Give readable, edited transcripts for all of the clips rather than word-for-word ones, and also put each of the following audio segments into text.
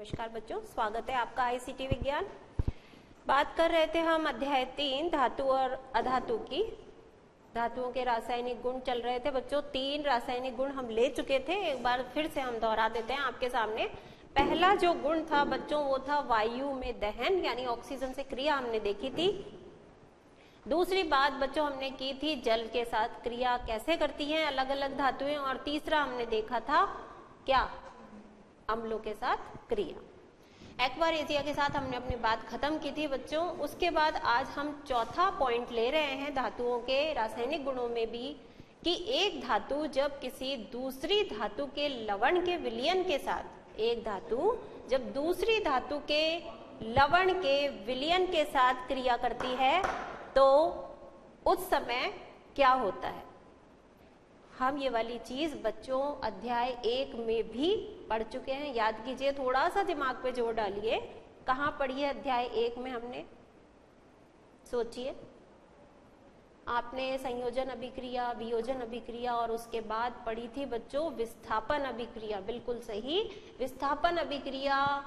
नमस्कार बच्चों, स्वागत है आपका आईसीटी विज्ञान। बात कर रहे थे हम अध्याय 3 धातु और अधातु की। धातुओं के रासायनिक गुण चल रहे थे बच्चों। 3 रासायनिक गुण हम ले चुके थे, एक बार फिर से हम दोहरा देते हैं आपके सामने। पहला जो गुण था बच्चों वो था वायु में दहन, यानी ऑक्सीजन से क्रिया हमने देखी थी। दूसरी बात बच्चों हमने की थी जल के साथ क्रिया कैसे करती हैं अलग अलग धातुएं, और तीसरा हमने देखा था क्या, अम्लों के साथ क्रिया। एक्वारेजिया के साथ हमने अपनी बात खत्म की थी बच्चों। उसके बाद आज हम चौथा पॉइंट ले रहे हैं धातुओं के रासायनिक गुणों में भी, कि एक धातु जब किसी दूसरी धातु के लवण के विलयन के साथ, एक धातु जब दूसरी धातु के लवण के विलयन के साथ क्रिया करती है तो उस समय क्या होता है। हम ये वाली चीज बच्चों अध्याय 1 में भी पढ़ चुके हैं, याद कीजिए, थोड़ा सा दिमाग पे जोर डालिए। कहाँ पढ़ी है अध्याय 1 में हमने, सोचिए। आपने संयोजन अभिक्रिया, वियोजन अभिक्रिया और उसके बाद पढ़ी थी बच्चों विस्थापन अभिक्रिया। बिल्कुल सही, विस्थापन अभिक्रिया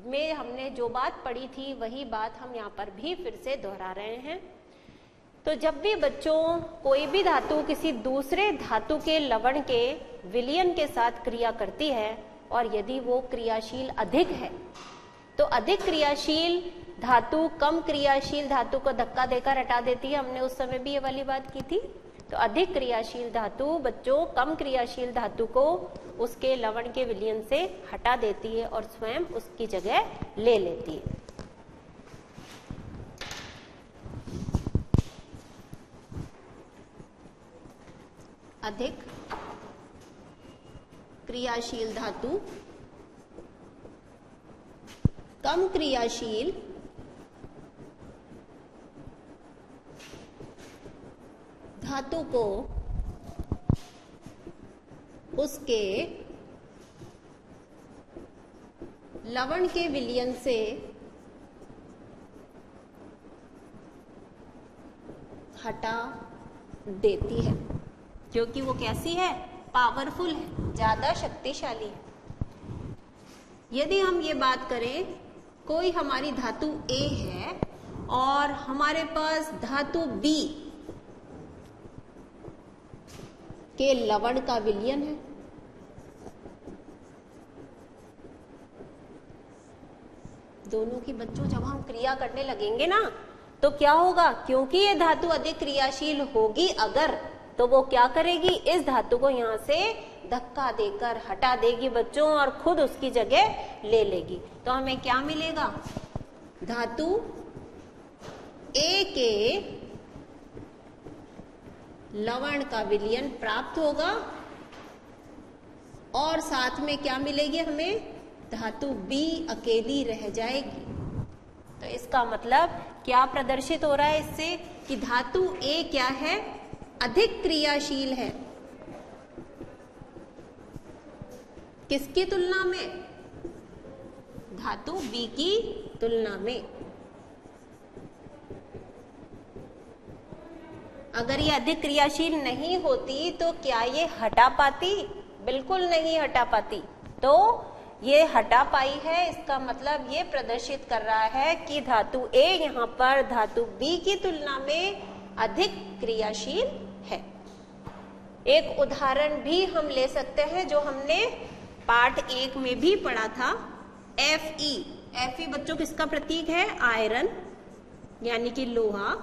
में हमने जो बात पढ़ी थी वही बात हम यहाँ पर भी फिर से दोहरा रहे हैं। तो जब भी बच्चों कोई भी धातु किसी दूसरे धातु के लवण के विलयन के साथ क्रिया करती है और यदि वो क्रियाशील अधिक है, तो अधिक क्रियाशील धातु कम क्रियाशील धातु को धक्का देकर हटा देती है। हमने उस समय भी ये वाली बात की थी। तो अधिक क्रियाशील धातु बच्चों कम क्रियाशील धातु को उसके लवण के विलयन से हटा देती है और स्वयं उसकी जगह ले लेती है। अधिक क्रियाशील धातु कम क्रियाशील धातु को उसके लवण के विलयन से हटा देती है, क्योंकि वो कैसी है, पावरफुल है, ज्यादा शक्तिशाली है। यदि हम ये बात करें, कोई हमारी धातु A है और हमारे पास धातु B के लवण का विलयन है, दोनों की बच्चों जब हम क्रिया करने लगेंगे ना तो क्या होगा, क्योंकि ये धातु अधिक क्रियाशील होगी अगर, तो वो क्या करेगी, इस धातु को यहां से धक्का देकर हटा देगी बच्चों और खुद उसकी जगह ले लेगी। तो हमें क्या मिलेगा, धातु A के लवण का विलयन प्राप्त होगा और साथ में क्या मिलेगी हमें, धातु B अकेली रह जाएगी। तो इसका मतलब क्या प्रदर्शित हो रहा है इससे, कि धातु A क्या है, अधिक क्रियाशील है। किसकी तुलना में, धातु B की तुलना में। अगर ये अधिक क्रियाशील नहीं होती तो क्या ये हटा पाती, बिल्कुल नहीं हटा पाती। तो ये हटा पाई है, इसका मतलब ये प्रदर्शित कर रहा है कि धातु A यहाँ पर धातु B की तुलना में अधिक क्रियाशील है। एक उदाहरण भी हम ले सकते हैं जो हमने पाठ 1 में भी पढ़ा था, Fe। Fe बच्चों किसका प्रतीक है, आयरन यानी कि लोहा।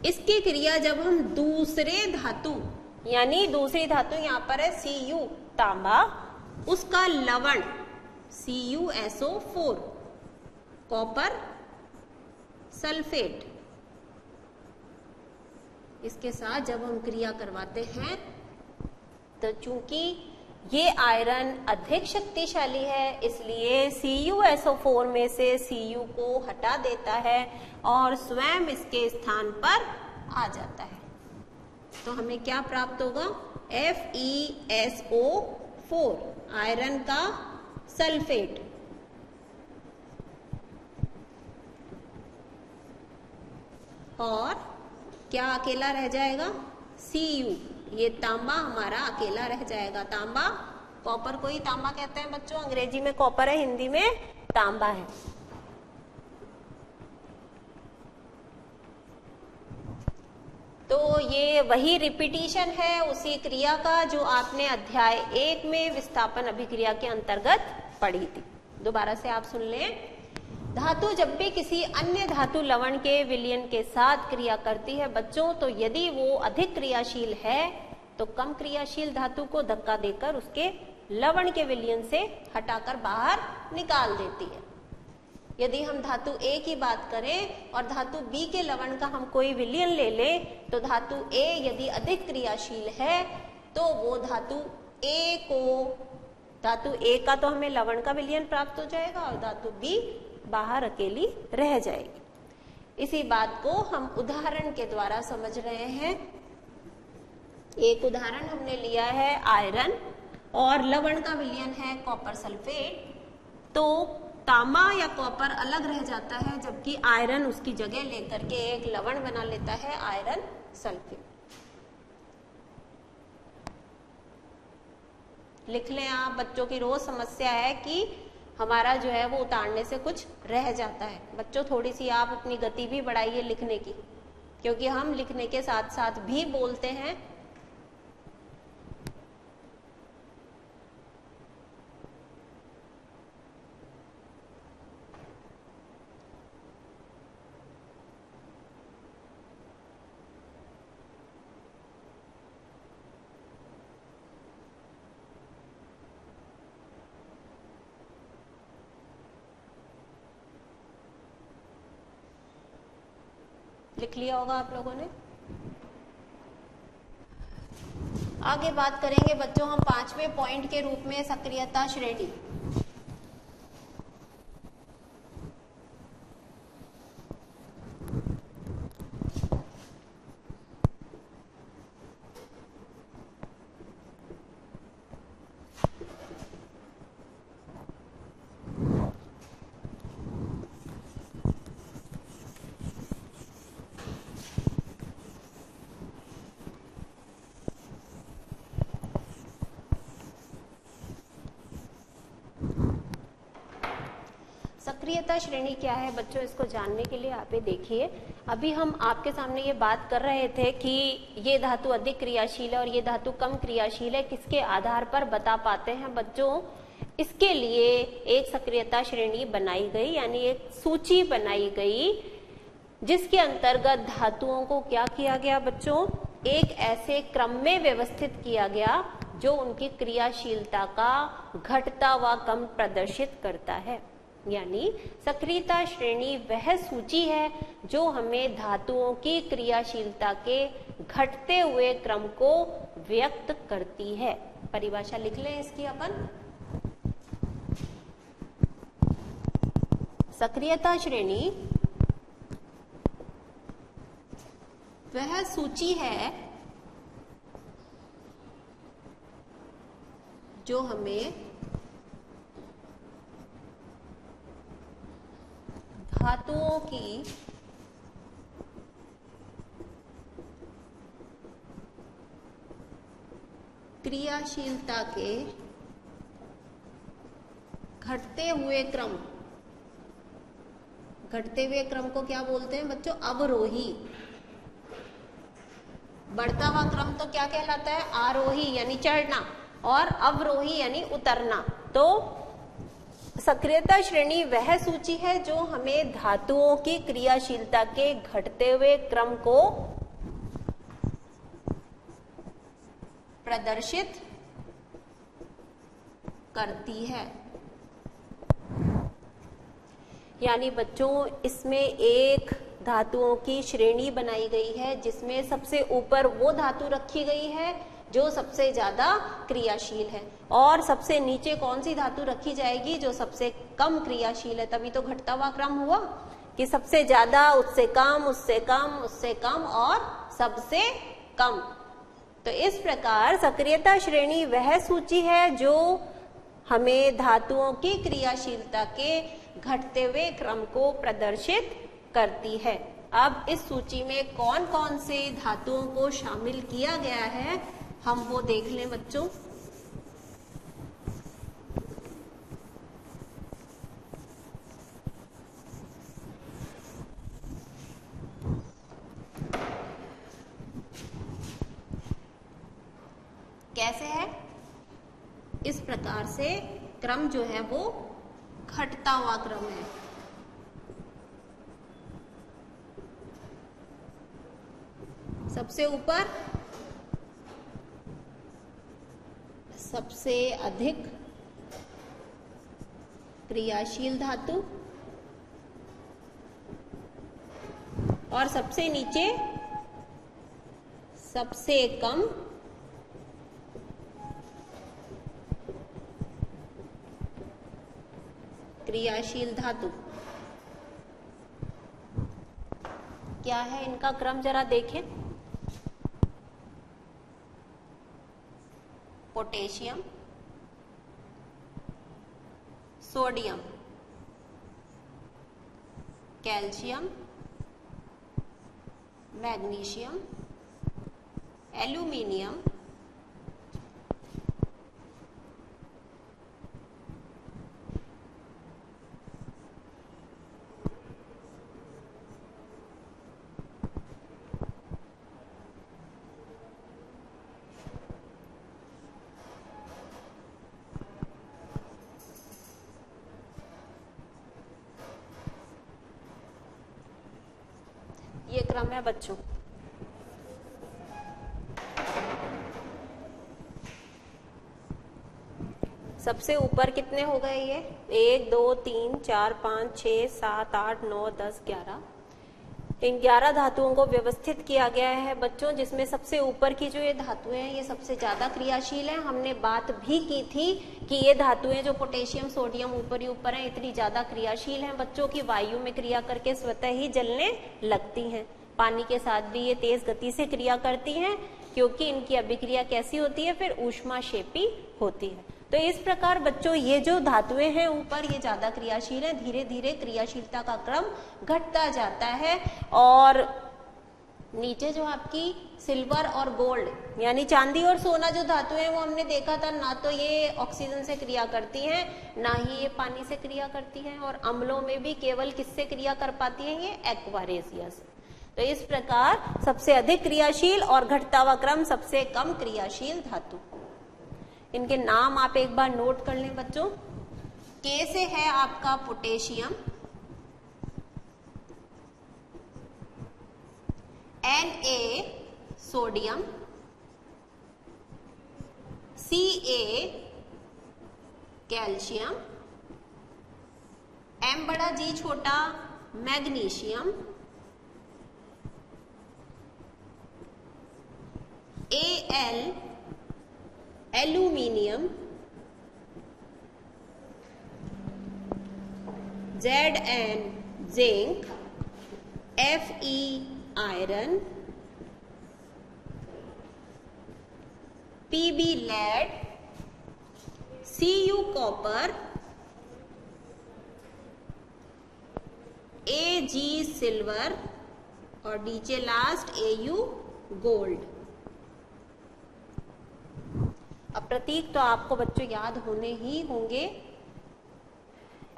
इसकी क्रिया जब हम दूसरे धातु, यानी दूसरी धातु यहाँ पर है Cu तांबा, उसका लवण CuSO4 कॉपर सल्फेट, इसके साथ जब हम क्रिया करवाते हैं तो चूंकि ये आयरन अधिक शक्तिशाली है इसलिए CuSO4 में से Cu को हटा देता है और स्वयं इसके स्थान पर आ जाता है। तो हमें क्या प्राप्त होगा, FeSO4 आयरन का सल्फेट। और क्या अकेला रह जाएगा, Cu, ये तांबा हमारा अकेला रह जाएगा, तांबा कॉपर को ही तांबा कहते हैं बच्चों, अंग्रेजी में कॉपर है, हिंदी में तांबा है। तो ये वही रिपीटिशन है उसी क्रिया का जो आपने अध्याय 1 में विस्थापन अभिक्रिया के अंतर्गत पढ़ी थी। दोबारा से आप सुन लें। धातु जब भी किसी अन्य धातु लवण के विलयन के साथ क्रिया करती है बच्चों, तो यदि वो अधिक क्रियाशील है तो कम क्रियाशील धातु को धक्का देकर उसके लवण के विलयन से हटाकर बाहर निकाल देती है। यदि हम धातु A की बात करें और धातु B के लवण का हम कोई विलयन ले लें, तो धातु A यदि अधिक क्रियाशील है तो वो धातु A का तो हमें लवण का विलयन प्राप्त हो जाएगा और धातु B बाहर अकेली रह जाएगी। इसी बात को हम उदाहरण के द्वारा समझ रहे हैं। एक उदाहरण हमने लिया है आयरन और लवण का विलयन है कॉपर सल्फेट। तो तांबा या कॉपर अलग रह जाता है जबकि आयरन उसकी जगह लेकर के एक लवण बना लेता है आयरन सल्फेट। लिख लें आप, बच्चों की रोज समस्या है कि हमारा जो है वो उतारने से कुछ रह जाता है। बच्चों थोड़ी सी आप अपनी गति भी बढ़ाइए लिखने की, क्योंकि हम लिखने के साथ साथ भी बोलते हैं। लिख लिया होगा आप लोगों ने। आगे बात करेंगे बच्चों हम 5वें पॉइंट के रूप में सक्रियता श्रेणी। सक्रियता श्रेणी क्या है बच्चों, इसको जानने के लिए आप ये देखिए। अभी हम आपके सामने ये बात कर रहे थे कि ये धातु अधिक क्रियाशील है और ये धातु कम क्रियाशील है, किसके आधार पर बता पाते हैं बच्चों। इसके लिए एक सक्रियता श्रेणी बनाई गई, यानी एक सूची बनाई गई, जिसके अंतर्गत धातुओं को क्या किया गया बच्चों, एक ऐसे क्रम में व्यवस्थित किया गया जो उनकी क्रियाशीलता का घटता व कम प्रदर्शित करता है। यानी सक्रियता श्रेणी वह सूची है जो हमें धातुओं की क्रियाशीलता के घटते हुए क्रम को व्यक्त करती है। परिभाषा लिख लें इसकी अपन। सक्रियता श्रेणी वह सूची है जो हमें धातुओं की क्रियाशीलता के घटते हुए क्रम, घटते हुए क्रम को क्या बोलते हैं बच्चों, अवरोही। बढ़ता हुआ क्रम तो क्या कहलाता है, आरोही यानी चढ़ना, और अवरोही यानी उतरना। तो सक्रियता श्रेणी वह सूची है जो हमें धातुओं की क्रियाशीलता के घटते हुए क्रम को प्रदर्शित करती है। यानी बच्चों इसमें एक धातुओं की श्रेणी बनाई गई है जिसमें सबसे ऊपर वो धातु रखी गई है जो सबसे ज्यादा क्रियाशील है, और सबसे नीचे कौन सी धातु रखी जाएगी जो सबसे कम क्रियाशील है। तभी तो घटता हुआ क्रम हुआ कि सबसे ज्यादा, उससे कम, उससे कम, उससे कम और सबसे कम। तो इस प्रकार सक्रियता श्रेणी वह सूची है जो हमें धातुओं की क्रियाशीलता के घटते हुए क्रम को प्रदर्शित करती है। अब इस सूची में कौन कौन से धातुओं को शामिल किया गया है हम वो देख लें बच्चों। कैसे है? इस प्रकार से क्रम जो है वो घटता हुआ क्रम है। सबसे ऊपर सबसे अधिक क्रियाशील धातु और सबसे नीचे सबसे कम क्रियाशील धातु। क्या है इनका क्रम जरा देखें। Potassium, sodium, calcium, magnesium, aluminium, ये क्रम है बच्चों। सबसे ऊपर कितने हो गए ये? 1 2 3 4 5 6 7 8 9 10 11। इन 11 धातुओं को व्यवस्थित किया गया है बच्चों, जिसमें सबसे ऊपर की जो ये धातुएं हैं ये सबसे ज्यादा क्रियाशील हैं। हमने बात भी की थी कि ये धातुएं जो पोटेशियम सोडियम ऊपर ही ऊपर हैं इतनी ज्यादा क्रियाशील हैं बच्चों की वायु में क्रिया करके स्वतः ही जलने लगती हैं। पानी के साथ भी ये तेज गति से क्रिया करती हैं क्योंकि इनकी अभिक्रिया कैसी होती है? फिर ऊष्माक्षेपी होती है। तो इस प्रकार बच्चों ये जो धातुएं हैं ऊपर ये ज्यादा क्रियाशील है, धीरे धीरे क्रियाशीलता का क्रम घटता जाता है। और नीचे जो आपकी सिल्वर और गोल्ड यानी चांदी और सोना जो धातुएं हैं वो हमने देखा था, ना तो ये ऑक्सीजन से क्रिया करती हैं ना ही ये पानी से क्रिया करती हैं, और अम्लों में भी केवल किससे क्रिया कर पाती हैं? ये एक्वारेसिया से। तो इस प्रकार सबसे अधिक क्रियाशील और घटता हुआ क्रम सबसे कम क्रियाशील धातु। इनके नाम आप एक बार नोट कर लें बच्चों। के से है आपका potassium, Na sodium, Ca calcium, M बड़ा G छोटा magnesium, Al aluminium, Zn zinc, Fe iron, Pb lead, Cu copper, Ag silver और नीचे लास्ट Au गोल्ड। अब प्रतीक तो आपको बच्चों याद होने ही होंगे।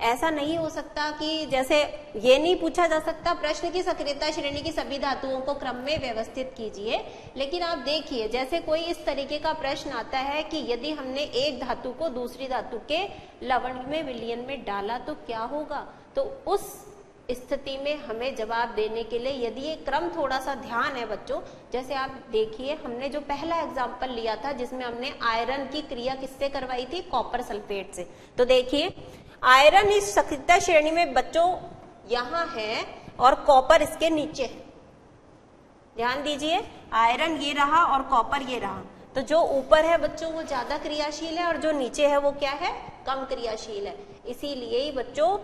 ऐसा नहीं हो सकता कि जैसे ये नहीं पूछा जा सकता प्रश्न की सक्रियता श्रेणी की सभी धातुओं को क्रम में व्यवस्थित कीजिए, लेकिन आप देखिए जैसे कोई इस तरीके का प्रश्न आता है कि यदि हमने एक धातु को दूसरी धातु के लवण में विलयन में डाला तो क्या होगा। तो उस स्थिति में हमें जवाब देने के लिए यदि ये क्रम थोड़ा सा ध्यान है बच्चों, जैसे आप देखिए हमने जो पहला एग्जाम्पल लिया था जिसमें हमने आयरन की क्रिया किससे करवाई थी? कॉपर सल्फेट से। तो देखिए आयरन इस सक्रियता श्रेणी में बच्चों यहां है और कॉपर इसके नीचे है। ध्यान दीजिए आयरन ये रहा और कॉपर ये रहा। तो जो ऊपर है बच्चों वो ज्यादा क्रियाशील है और जो नीचे है वो क्या है? कम क्रियाशील है। इसीलिए ही बच्चों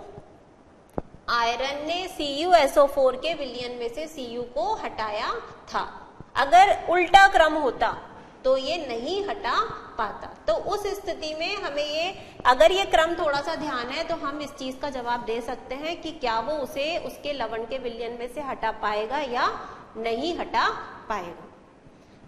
आयरन ने CuSO4 के विलयन में से Cu को हटाया था। अगर उल्टा क्रम होता तो ये नहीं हटा पाता। तो उस स्थिति में हमें ये अगर ये क्रम थोड़ा सा ध्यान है तो हम इस चीज का जवाब दे सकते हैं कि क्या वो उसे उसके लवण के विलयन में से हटा पाएगा या नहीं हटा पाएगा।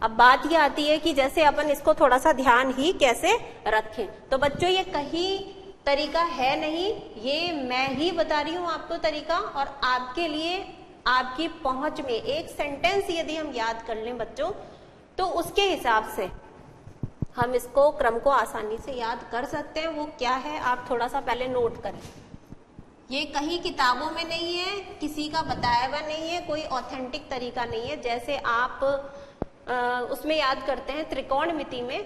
अब बात ये आती है कि जैसे अपन इसको थोड़ा सा ध्यान ही कैसे रखें। तो बच्चों ये कहीं तरीका है नहीं, ये मैं ही बता रही हूं आपको तरीका, और आपके लिए आपकी पहुंच में एक सेंटेंस यदि हम याद कर लें बच्चों तो उसके हिसाब से हम इसको क्रम को आसानी से याद कर सकते हैं। वो क्या है आप थोड़ा सा पहले नोट करें। ये कहीं किताबों में नहीं है, किसी का बताया हुआ नहीं है, कोई ऑथेंटिक तरीका नहीं है। जैसे आप उसमें याद करते हैं त्रिकोणमिति में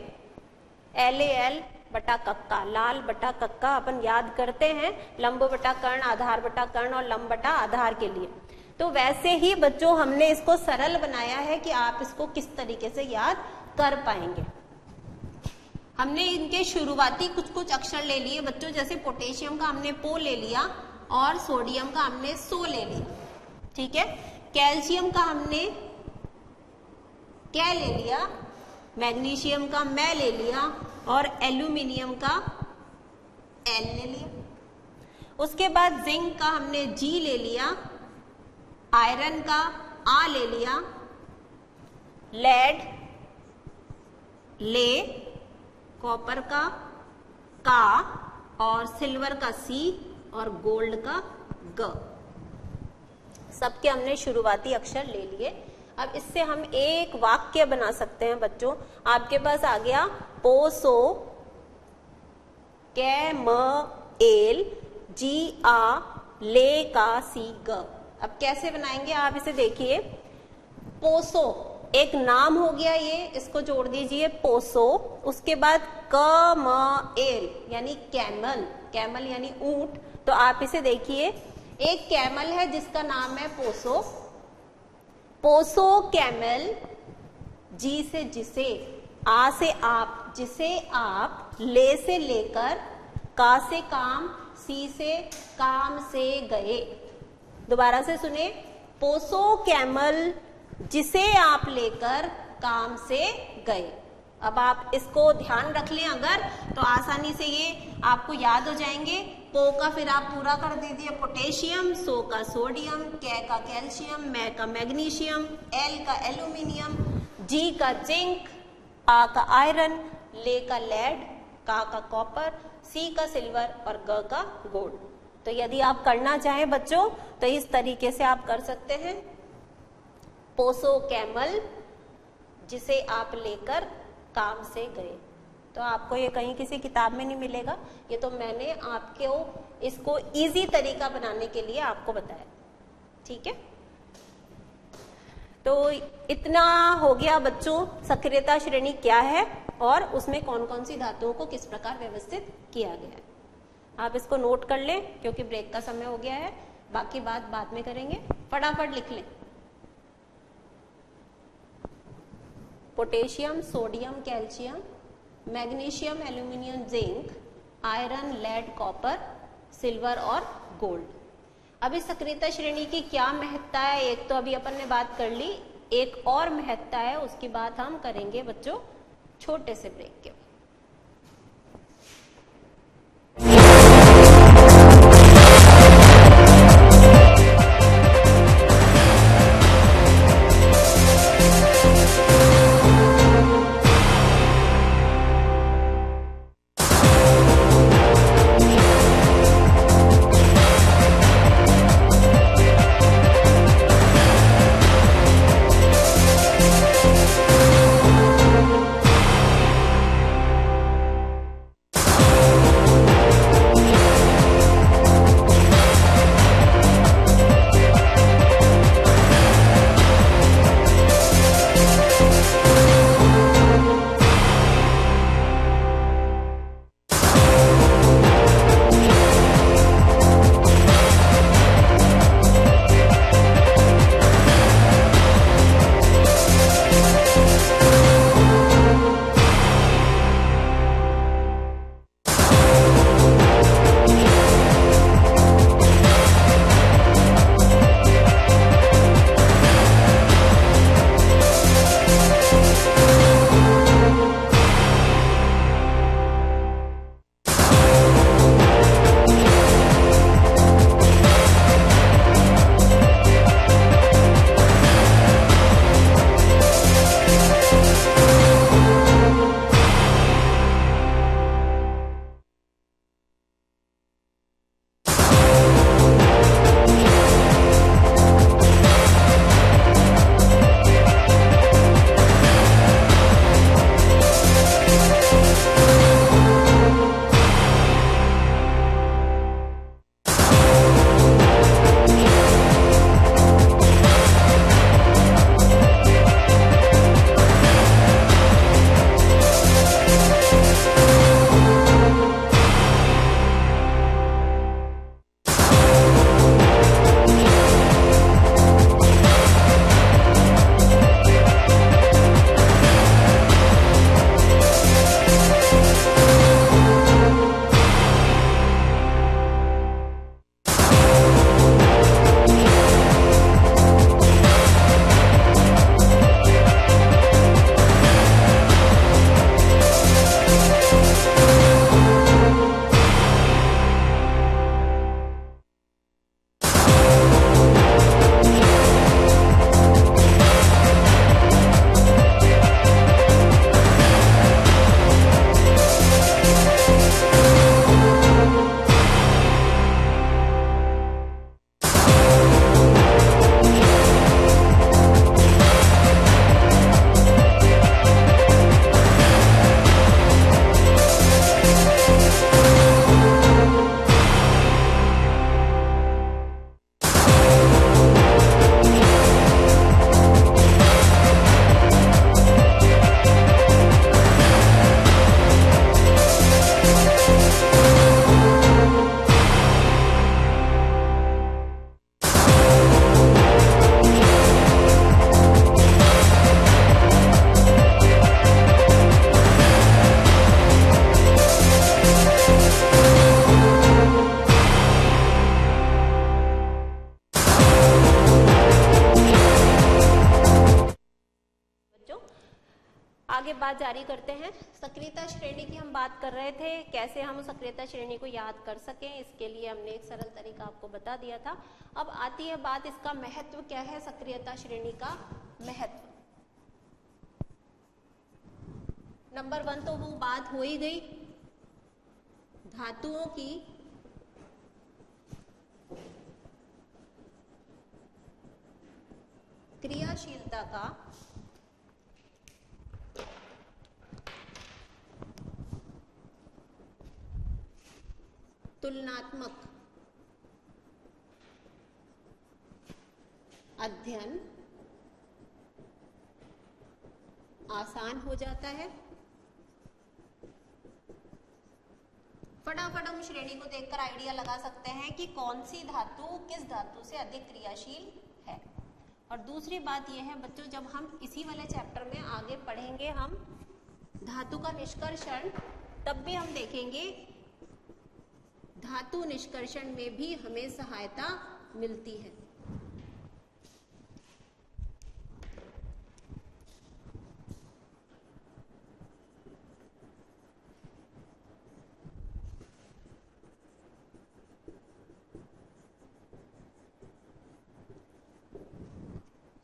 LAL बटा कक्का, लाल बटा कक्का अपन याद करते हैं लंब बटा कर्ण, आधार बटा कर्ण और लंब बटा आधार के लिए। तो वैसे ही बच्चों हमने इसको सरल बनाया है कि आप इसको किस तरीके से याद कर पाएंगे। हमने इनके शुरुआती कुछ कुछ अक्षर ले लिए बच्चों, जैसे पोटेशियम का हमने पो ले लिया और सोडियम का हमने सो ले लिया, ठीक है। कैल्शियम का हमने कै ले लिया, मैग्नीशियम का मै ले लिया और एल्यूमिनियम का एल ले लिया। उसके बाद जिंक का हमने जी ले लिया, आयरन का आ ले लिया, लेड ले, कॉपर का और सिल्वर का सी और गोल्ड का ग। सबके हमने शुरुआती अक्षर ले लिए। अब इससे हम एक वाक्य बना सकते हैं बच्चों। आपके पास आ गया पोसो कै म एल जी आ ले का सी ग। अब कैसे बनाएंगे आप इसे देखिए। पोसो एक नाम हो गया, ये इसको जोड़ दीजिए पोसो। उसके बाद क म एल यानी कैमल, कैमल यानी ऊंट। तो आप इसे देखिए, एक कैमल है जिसका नाम है पोसो। पोसो कैमल, जी से जिसे, आ से आप, जिसे आप, ले से लेकर, का से काम, सी से काम से गए। दोबारा से सुने, पोसो कैमल जिसे आप लेकर काम से गए। अब आप इसको ध्यान रख लें अगर, तो आसानी से ये आपको याद हो जाएंगे। पो का फिर आप पूरा कर दीजिए पोटेशियम, सो का सोडियम, कै का कैल्शियम, मै का मैग्नीशियम, एल का एल्यूमिनियम, जी का जिंक, आ का आयरन, ले का लेड, का कॉपर, सी का सिल्वर और ग का गोल्ड। तो यदि आप करना चाहें बच्चों तो इस तरीके से आप कर सकते हैं। पोसो कैमल जिसे आप लेकर काम से गए। तो आपको ये कहीं किसी किताब में नहीं मिलेगा, ये तो मैंने आपको इसको इजी तरीका बनाने के लिए आपको बताया, ठीक है। तो इतना हो गया बच्चों, सक्रियता श्रेणी क्या है और उसमें कौन कौन सी धातुओं को किस प्रकार व्यवस्थित किया गया है। आप इसको नोट कर लें क्योंकि ब्रेक का समय हो गया है, बाकी बात बाद में करेंगे। फटाफट लिख लें। Potassium, sodium, calcium, magnesium, aluminium, zinc, iron, lead, copper, silver और गोल्ड। अभी सक्रियता श्रेणी की क्या महत्ता है, एक तो अभी अपन ने बात कर ली, एक और महत्ता है उसकी बात हम करेंगे बच्चों छोटे से ब्रेक के। बात जारी करते हैं। सक्रियता श्रेणी की हम बात कर रहे थे, कैसे हम सक्रियता श्रेणी को याद कर सकें, इसके लिए हमने एक सरल तरीका आपको बता दिया था। अब आती है बात, इसका महत्व क्या है, सक्रियता श्रेणी का महत्व। नंबर 1 तो वो बात हो ही गई, धातुओं की क्रियाशीलता का तुलनात्मक अध्ययन आसान हो जाता है। फटाफट हम श्रेणी को देखकर आइडिया लगा सकते हैं कि कौन सी धातु किस धातु से अधिक क्रियाशील है। और दूसरी बात यह है बच्चों, जब हम इसी वाले चैप्टर में आगे पढ़ेंगे हम धातु का निष्कर्षण, तब भी हम देखेंगे धातु निष्कर्षण में भी हमें सहायता मिलती है।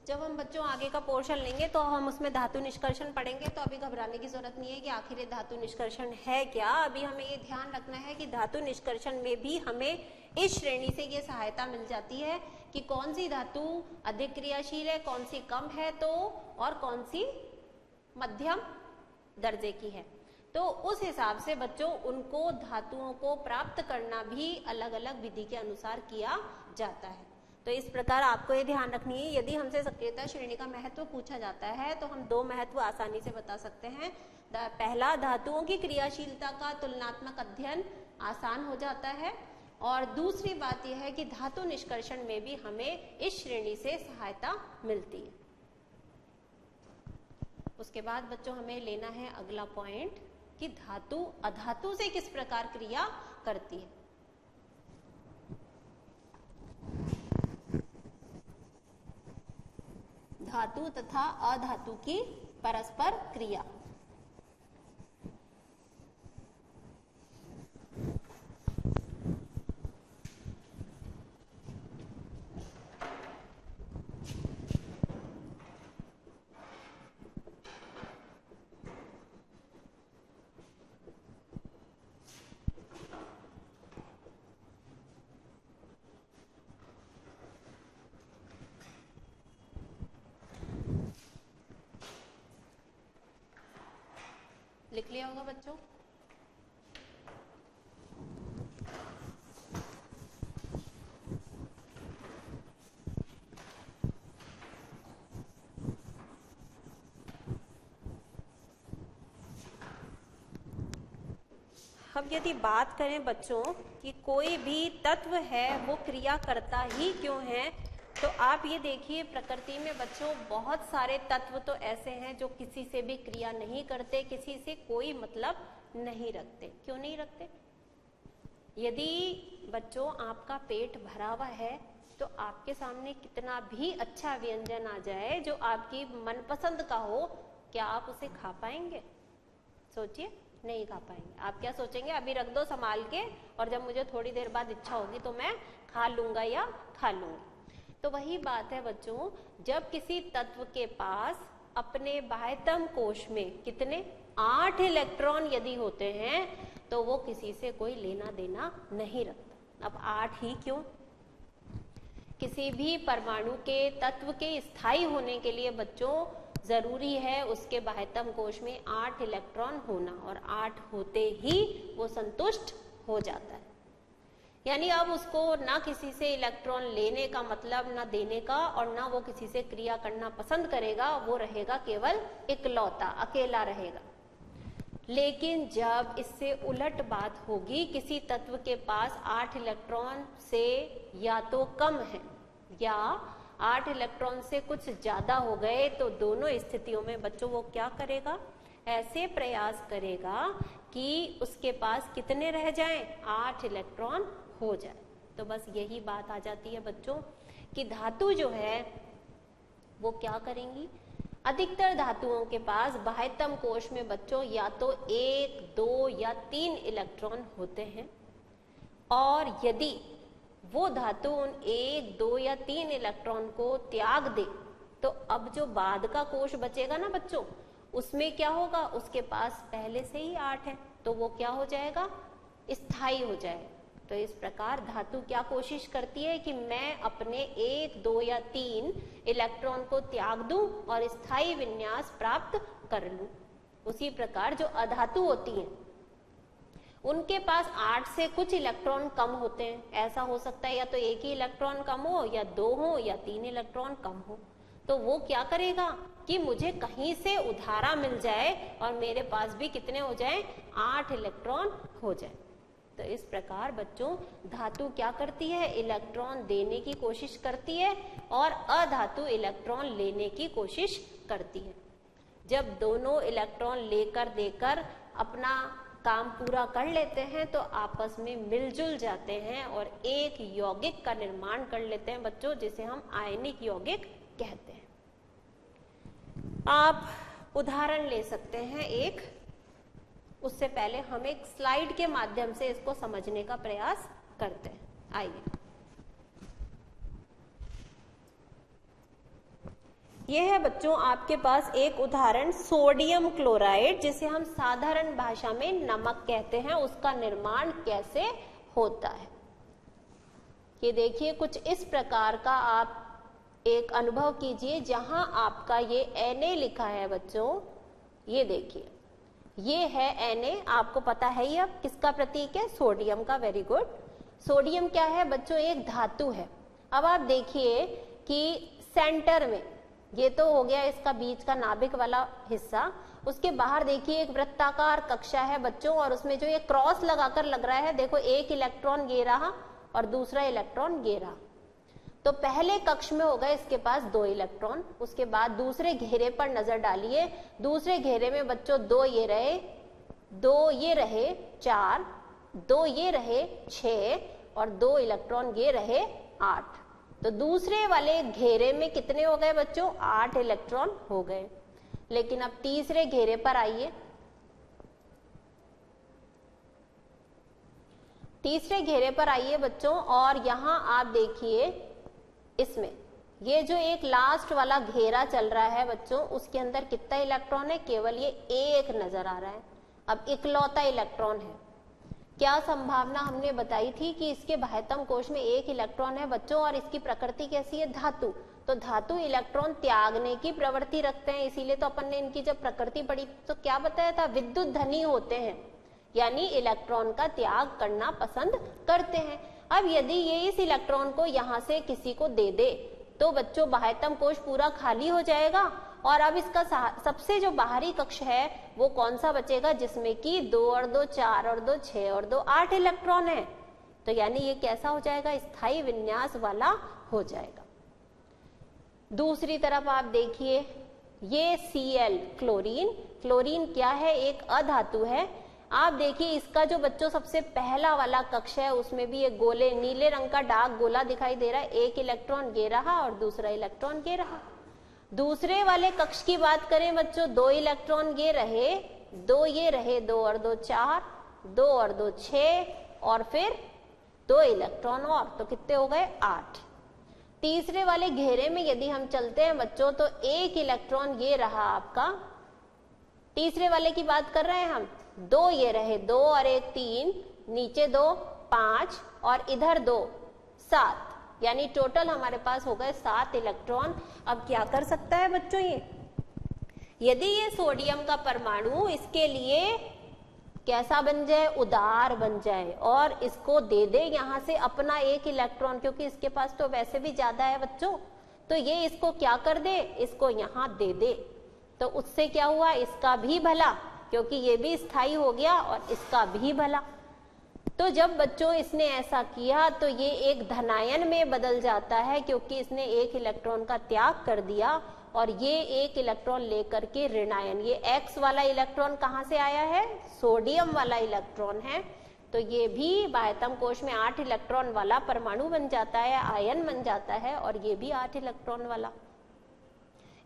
जब हम बच्चों आगे का पोर्शन लेंगे तो हम उसमें धातु निष्कर्षण पढ़ेंगे, तो अभी घबराने की जरूरत नहीं है कि आखिर ये धातु निष्कर्षण है क्या। अभी हमें ये ध्यान रखना है कि धातु निष्कर्षण में भी हमें इस श्रेणी से ये सहायता मिल जाती है कि कौन सी धातु अधिक क्रियाशील है, कौन सी कम है, तो और कौन सी मध्यम दर्जे की है। तो उस हिसाब से बच्चों उनको धातुओं को प्राप्त करना भी अलग अलग विधि के अनुसार किया जाता है। तो इस प्रकार आपको ये ध्यान रखनी है, यदि हमसे सक्रियता श्रेणी का महत्व पूछा जाता है तो हम 2 महत्व आसानी से बता सकते हैं। पहला, धातुओं की क्रियाशीलता का तुलनात्मक अध्ययन आसान हो जाता है, और दूसरी बात यह है कि धातु निष्कर्षण में भी हमें इस श्रेणी से सहायता मिलती है। उसके बाद बच्चों हमें लेना है अगला पॉइंट कि धातु अधातु से किस प्रकार क्रिया करती है। धातु तथा अधातु की परस्पर क्रिया। लिख लिया होगा बच्चों। अब यदि बात करें बच्चों कि कोई भी तत्व है वो क्रिया करता ही क्यों है, तो आप ये देखिए प्रकृति में बच्चों बहुत सारे तत्व तो ऐसे हैं जो किसी से भी क्रिया नहीं करते, किसी से कोई मतलब नहीं रखते। क्यों नहीं रखते? यदि बच्चों आपका पेट भरा हुआ है तो आपके सामने कितना भी अच्छा व्यंजन आ जाए जो आपकी मनपसंद का हो, क्या आप उसे खा पाएंगे? सोचिए, नहीं खा पाएंगे। आप क्या सोचेंगे, अभी रख दो संभाल के, और जब मुझे थोड़ी देर बाद इच्छा होगी तो मैं खा लूंगा या खा लूंगी। तो वही बात है बच्चों, जब किसी तत्व के पास अपने बाह्यतम कोश में कितने 8 इलेक्ट्रॉन यदि होते हैं तो वो किसी से कोई लेना देना नहीं रखता। अब 8 ही क्यों? किसी भी परमाणु के तत्व के स्थायी होने के लिए बच्चों जरूरी है उसके बाह्यतम कोश में 8 इलेक्ट्रॉन होना, और 8 होते ही वो संतुष्ट हो जाता है। यानी अब उसको ना किसी से इलेक्ट्रॉन लेने का मतलब, ना देने का, और ना वो किसी से क्रिया करना पसंद करेगा। वो रहेगा केवल इकलौता, अकेला रहेगा। लेकिन जब इससे उलट बात होगी, किसी तत्व के पास 8 इलेक्ट्रॉन से या तो कम है या 8 इलेक्ट्रॉन से कुछ ज्यादा हो गए, तो दोनों स्थितियों में बच्चों वो क्या करेगा, ऐसे प्रयास करेगा कि उसके पास कितने रह जाएं, 8 इलेक्ट्रॉन हो जाए। तो बस यही बात आ जाती है बच्चों कि धातु जो है वो क्या करेंगी, अधिकतर धातुओं के पास बाह्यतम कोश में बच्चों या तो 1, 2 या 3 इलेक्ट्रॉन होते हैं, और यदि वो धातु उन 1, 2 या 3 इलेक्ट्रॉन को त्याग दे तो अब जो बाद का कोश बचेगा ना बच्चों, उसमें क्या होगा, उसके पास पहले से ही 8 है, तो वो क्या हो जाएगा, स्थायी हो जाएगा। तो इस प्रकार धातु क्या कोशिश करती है कि मैं अपने 1, 2 या 3 इलेक्ट्रॉन को त्याग दूं और स्थायी विन्यास प्राप्त कर लूं। उसी प्रकार जो अधातु होती हैं उनके पास 8 से कुछ इलेक्ट्रॉन कम होते हैं। ऐसा हो सकता है या तो 1 ही इलेक्ट्रॉन कम हो, या 2 हो, या 3 इलेक्ट्रॉन कम हो। तो वो क्या करेगा कि मुझे कहीं से उधारा मिल जाए और मेरे पास भी कितने हो जाए, 8 इलेक्ट्रॉन हो जाए। तो इस प्रकार बच्चों धातु क्या करती है, इलेक्ट्रॉन देने की कोशिश करती है और अधातु इलेक्ट्रॉन लेने की कोशिश करती है। जब दोनों इलेक्ट्रॉन लेकर देकर अपना काम पूरा कर लेते हैं तो आपस में मिलजुल जाते हैं और एक यौगिक का निर्माण कर लेते हैं बच्चों, जिसे हम आयनिक यौगिक कहते हैं। आप उदाहरण ले सकते हैं एक, उससे पहले हम एक स्लाइड के माध्यम से इसको समझने का प्रयास करते हैं। आइए, यह है बच्चों आपके पास एक उदाहरण सोडियम क्लोराइड, जिसे हम साधारण भाषा में नमक कहते हैं, उसका निर्माण कैसे होता है। ये देखिए कुछ इस प्रकार का आप एक अनुभव कीजिए, जहां आपका ये Na लिखा है बच्चों, ये देखिए ये है Na, आपको पता है ये अब किसका प्रतीक है, सोडियम का। Very good. सोडियम क्या है बच्चों, एक धातु है। अब आप देखिए कि सेंटर में, ये तो हो गया इसका बीच का नाभिक वाला हिस्सा, उसके बाहर देखिए एक वृत्ताकार कक्षा है बच्चों, और उसमें जो ये क्रॉस लगाकर लग रहा है, देखो एक इलेक्ट्रॉन ये रहा और दूसरा इलेक्ट्रॉन ये रहा। तो पहले कक्ष में होगा इसके पास 2 इलेक्ट्रॉन, उसके बाद दूसरे घेरे पर नजर डालिए, दूसरे घेरे में बच्चों 2 ये रहे, 2 ये रहे 4, 2 ये रहे 6 और 2 इलेक्ट्रॉन ये रहे 8। तो दूसरे वाले घेरे में कितने हो गए बच्चों, 8 इलेक्ट्रॉन हो गए। लेकिन अब तीसरे घेरे पर आइए, तीसरे घेरे पर आइए बच्चों, और यहां आप देखिए इसमें ये जो एक लास्ट वाला घेरा चल रहा है बच्चों, उसके अंदर कितना इलेक्ट्रॉन है, केवल ये 1 नजर आ रहा है। अब इकलौता इलेक्ट्रॉन है। क्या संभावना हमने बताई थी कि इसके बाह्यतम कोश में 1 इलेक्ट्रॉन है बच्चों, और इसकी प्रकृति कैसी है, धातु। तो धातु इलेक्ट्रॉन त्यागने की प्रवृत्ति रखते हैं, इसीलिए तो अपन ने इनकी जब प्रकृति पढ़ी तो क्या बताया था, विद्युत धनी होते हैं, यानी इलेक्ट्रॉन का त्याग करना पसंद करते हैं। अब यदि ये इस इलेक्ट्रॉन को यहां से किसी को दे दे तो बच्चों बाह्यतम कोश पूरा खाली हो जाएगा, और अब इसका सबसे जो बाहरी कक्ष है वो कौन सा बचेगा, जिसमें कि 2 और 2 4 और 2 6 और 2 8 इलेक्ट्रॉन है। तो यानी ये कैसा हो जाएगा, स्थायी विन्यास वाला हो जाएगा। दूसरी तरफ आप देखिए ये Cl क्लोरीन, क्लोरीन क्या है, एक अधातु है। आप देखिए इसका जो बच्चों सबसे पहला वाला कक्ष है उसमें भी एक गोले, नीले रंग का डार्क गोला दिखाई दे रहा है, 1 इलेक्ट्रॉन ये रहा और दूसरा इलेक्ट्रॉन ये रहा। दूसरे वाले कक्ष की बात करें बच्चों, 2 इलेक्ट्रॉन ये रहे, 2 ये रहे, 2 और 2 4, 2 और 2 6 और फिर 2 इलेक्ट्रॉन और, तो कितने हो गए 8। तीसरे वाले घेरे में यदि हम चलते हैं बच्चों तो 1 इलेक्ट्रॉन ये रहा आपका, तीसरे वाले की बात कर रहे हैं हम, 2 ये रहे, 2 और 1 3, नीचे 2 5 और इधर 2 7, यानी टोटल हमारे पास हो गए 7 इलेक्ट्रॉन। अब क्या कर सकता है बच्चों ये, यदि ये सोडियम का परमाणु इसके लिए कैसा बन जाए, उदार बन जाए और इसको दे दे यहां से अपना 1 इलेक्ट्रॉन, क्योंकि इसके पास तो वैसे भी ज्यादा है बच्चों, तो ये इसको क्या कर दे, इसको यहां दे दे, तो उससे क्या हुआ, इसका भी भला, क्योंकि ये भी स्थायी हो गया और इसका भी भला। तो जब बच्चों इसने ऐसा किया तो ये एक धनायन में बदल जाता है, क्योंकि इसने 1 इलेक्ट्रॉन का त्याग कर दिया और ये 1 इलेक्ट्रॉन लेकर के ऋणायन, ये X वाला इलेक्ट्रॉन कहाँ से आया है, सोडियम वाला इलेक्ट्रॉन है, तो ये भी बाह्यतम कोश में 8 इलेक्ट्रॉन वाला परमाणु बन जाता है, आयन बन जाता है, और ये भी 8 इलेक्ट्रॉन वाला।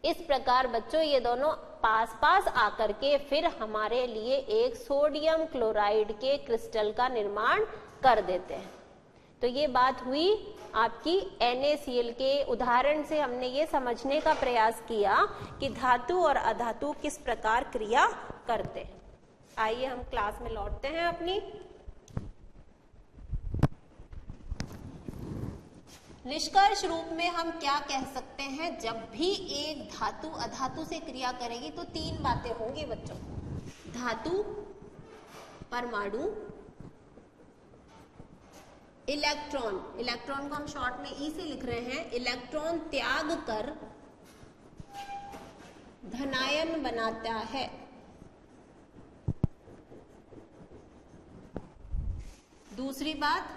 इस प्रकार बच्चों ये दोनों पास पास आकर के फिर हमारे लिए एक सोडियम क्लोराइड के क्रिस्टल का निर्माण कर देते हैं। तो ये बात हुई आपकी NaCl के उदाहरण से। हमने ये समझने का प्रयास किया कि धातु और अधातु किस प्रकार क्रिया करते हैं। आइए हम क्लास में लौटते हैं अपनी। निष्कर्ष रूप में हम क्या कह सकते हैं, जब भी एक धातु अधातु से क्रिया करेगी तो तीन बातें होंगी बच्चों। धातु, परमाणु, इलेक्ट्रॉन। इलेक्ट्रॉन को हम शॉर्ट में ई से लिख रहे हैं। इलेक्ट्रॉन त्याग कर धनायन बनाता है। दूसरी बात,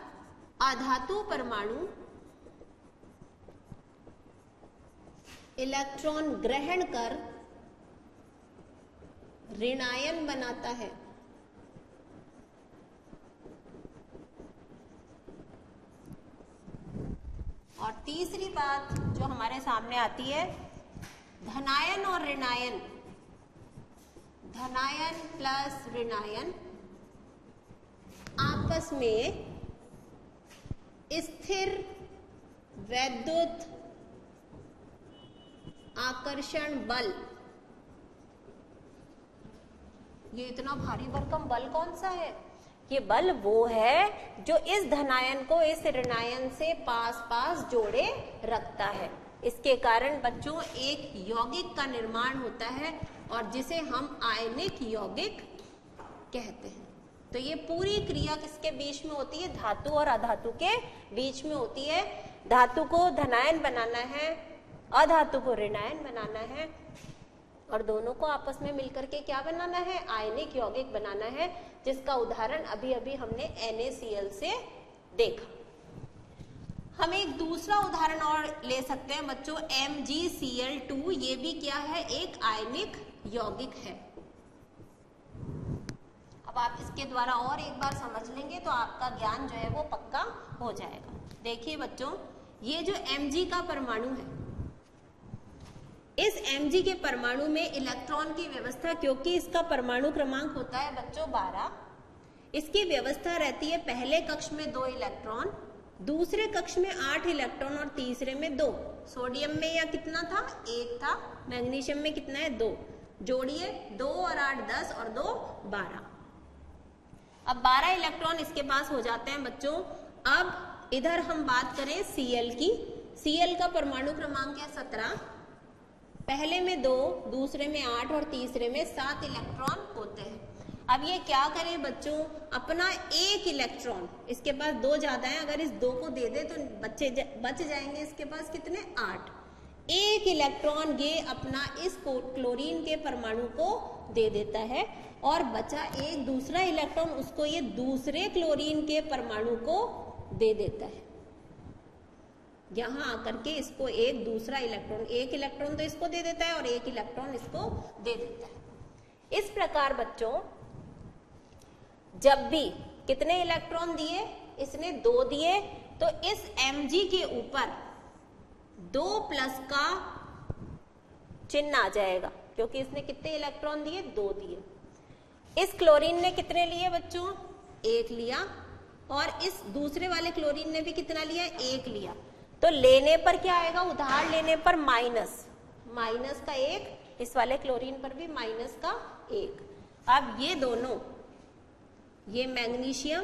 अधातु परमाणु इलेक्ट्रॉन ग्रहण कर ऋणायन बनाता है। और तीसरी बात जो हमारे सामने आती है, धनायन और ऋणायन, धनायन प्लस ऋणायन आपस में स्थिर वैद्युत आकर्षण बल। ये इतना भारी भरकम बल कौन सा है? ये बल वो है जो इस धनायन को इस ऋणायन से पास पास जोड़े रखता है। इसके कारण बच्चों एक यौगिक का निर्माण होता है और जिसे हम आयनिक यौगिक कहते हैं। तो ये पूरी क्रिया किसके बीच में होती है? धातु और अधातु के बीच में होती है। धातु को धनायन बनाना है, अधातु को ऋणायन बनाना है और दोनों को आपस में मिलकर के क्या बनाना है? आयनिक यौगिक बनाना है, जिसका उदाहरण अभी अभी हमने NaCl से देखा। हम एक दूसरा उदाहरण और ले सकते हैं बच्चों, MgCl2। ये भी क्या है? एक आयनिक यौगिक है। अब आप इसके द्वारा और एक बार समझ लेंगे तो आपका ज्ञान जो है वो पक्का हो जाएगा। देखिए बच्चों, ये जो Mg का परमाणु है, इस Mg के परमाणु में इलेक्ट्रॉन की व्यवस्था, क्योंकि इसका परमाणु क्रमांक होता है बच्चों 12, इसकी व्यवस्था रहती है पहले कक्ष में 2 इलेक्ट्रॉन, दूसरे कक्ष में 8 इलेक्ट्रॉन और तीसरे में 2। सोडियम में या कितना था? 1 था। मैग्नीशियम में कितना है? 2। जोड़िए, 2 और 8 10 और 2 12। अब 12 इलेक्ट्रॉन इसके पास हो जाते हैं बच्चों। अब इधर हम बात करें Cl की। Cl का परमाणु क्रमांक है 17। पहले में 2, दूसरे में 8 और तीसरे में 7 इलेक्ट्रॉन होते हैं। अब ये क्या करे बच्चों? अपना एक इलेक्ट्रॉन, इसके पास 2 ज्यादा है, अगर इस 2 को दे दे तो बच जाएंगे इसके पास कितने? 8। एक इलेक्ट्रॉन ये अपना इस क्लोरीन के परमाणु को दे देता है और बचा एक दूसरा इलेक्ट्रॉन, उसको ये दूसरे क्लोरीन के परमाणु को दे देता है। यहां आकर के इसको एक दूसरा इलेक्ट्रॉन, एक इलेक्ट्रॉन तो इसको दे देता है और एक इलेक्ट्रॉन इसको दे देता है। इस प्रकार बच्चों, जब भी कितने इलेक्ट्रॉन दिए? इसने 2 दिए, तो इस Mg के ऊपर 2+ का चिन्ह आ जाएगा, क्योंकि इसने कितने इलेक्ट्रॉन दिए? 2 दिए। इस क्लोरीन ने कितने लिए बच्चों? 1 लिया। और इस दूसरे वाले क्लोरीन ने भी कितना लिया? 1 लिया। तो लेने पर क्या आएगा? उधार लेने पर माइनस का 1, इस वाले क्लोरीन पर भी माइनस का 1। अब ये दोनों, ये मैग्नीशियम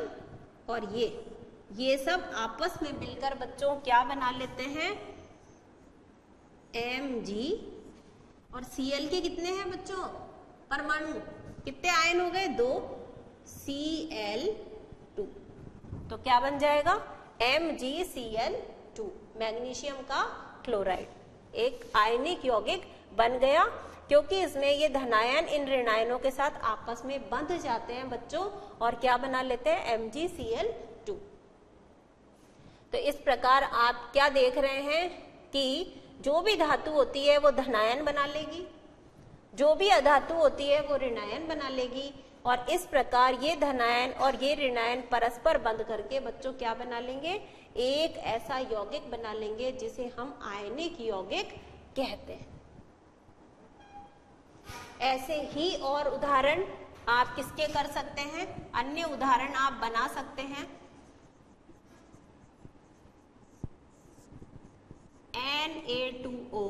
और ये सब आपस में मिलकर बच्चों क्या बना लेते हैं? Mg। और Cl के कितने हैं बच्चों परमाणु? कितने आयन हो गए? 2। Cl2। तो क्या बन जाएगा? MgCl2, मैग्नीशियम का क्लोराइड, एक आयनिक यौगिक बन गया, क्योंकि इसमें ये धनायन इन ऋणायनों के साथ आपस में बंध जाते हैं बच्चों और क्या बना लेते हैं? MgCl2। तो इस प्रकार आप क्या देख रहे हैं कि जो भी धातु होती है वो धनायन बना लेगी, जो भी अधातु होती है वो ऋणायन बना लेगी, और इस प्रकार ये धनायन और ये ऋणायन परस्पर बंध करके बच्चों क्या बना लेंगे? एक ऐसा यौगिक बना लेंगे जिसे हम आयनिक यौगिक कहते हैं। ऐसे ही और उदाहरण आप किसके कर सकते हैं, अन्य उदाहरण आप बना सकते हैं। Na2O,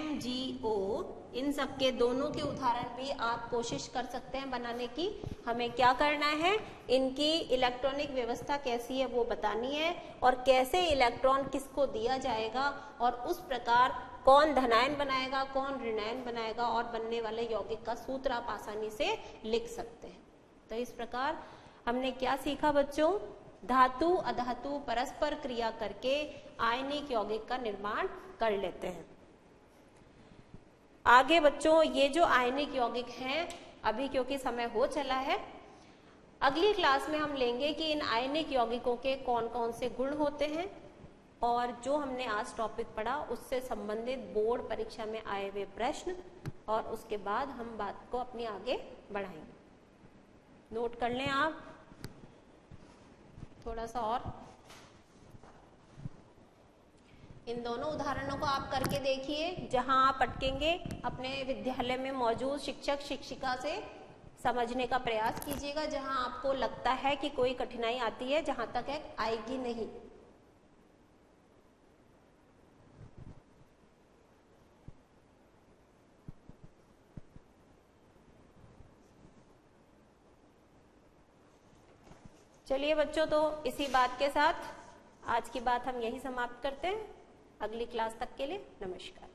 MgO, इन सब के दोनों के उदाहरण भी आप कोशिश कर सकते हैं बनाने की। हमें क्या करना है, इनकी इलेक्ट्रॉनिक व्यवस्था कैसी है वो बतानी है, और कैसे इलेक्ट्रॉन किसको दिया जाएगा, और उस प्रकार कौन धनायन बनाएगा कौन ऋणायन बनाएगा, और बनने वाले यौगिक का सूत्र आप आसानी से लिख सकते हैं। तो इस प्रकार हमने क्या सीखा बच्चों, धातु अधातु परस्पर क्रिया करके आयनिक यौगिक का निर्माण कर लेते हैं। आगे बच्चों ये जो आयनिक यौगिक हैं, अभी क्योंकि समय हो चला है, अगली क्लास में हम लेंगे कि इन आयनिक यौगिकों के कौन कौन से गुण होते हैं, और जो हमने आज टॉपिक पढ़ा उससे संबंधित बोर्ड परीक्षा में आए हुए प्रश्न, और उसके बाद हम बात को अपनी आगे बढ़ाएंगे। नोट कर लें आप थोड़ा सा, और इन दोनों उदाहरणों को आप करके देखिए। जहां आप अटकेंगे अपने विद्यालय में मौजूद शिक्षक शिक्षिका से समझने का प्रयास कीजिएगा। जहां आपको लगता है कि कोई कठिनाई आती है, जहां तक है आएगी नहीं। चलिए बच्चों, तो इसी बात के साथ आज की बात हम यही समाप्त करते हैं। अगली क्लास तक के लिए नमस्कार।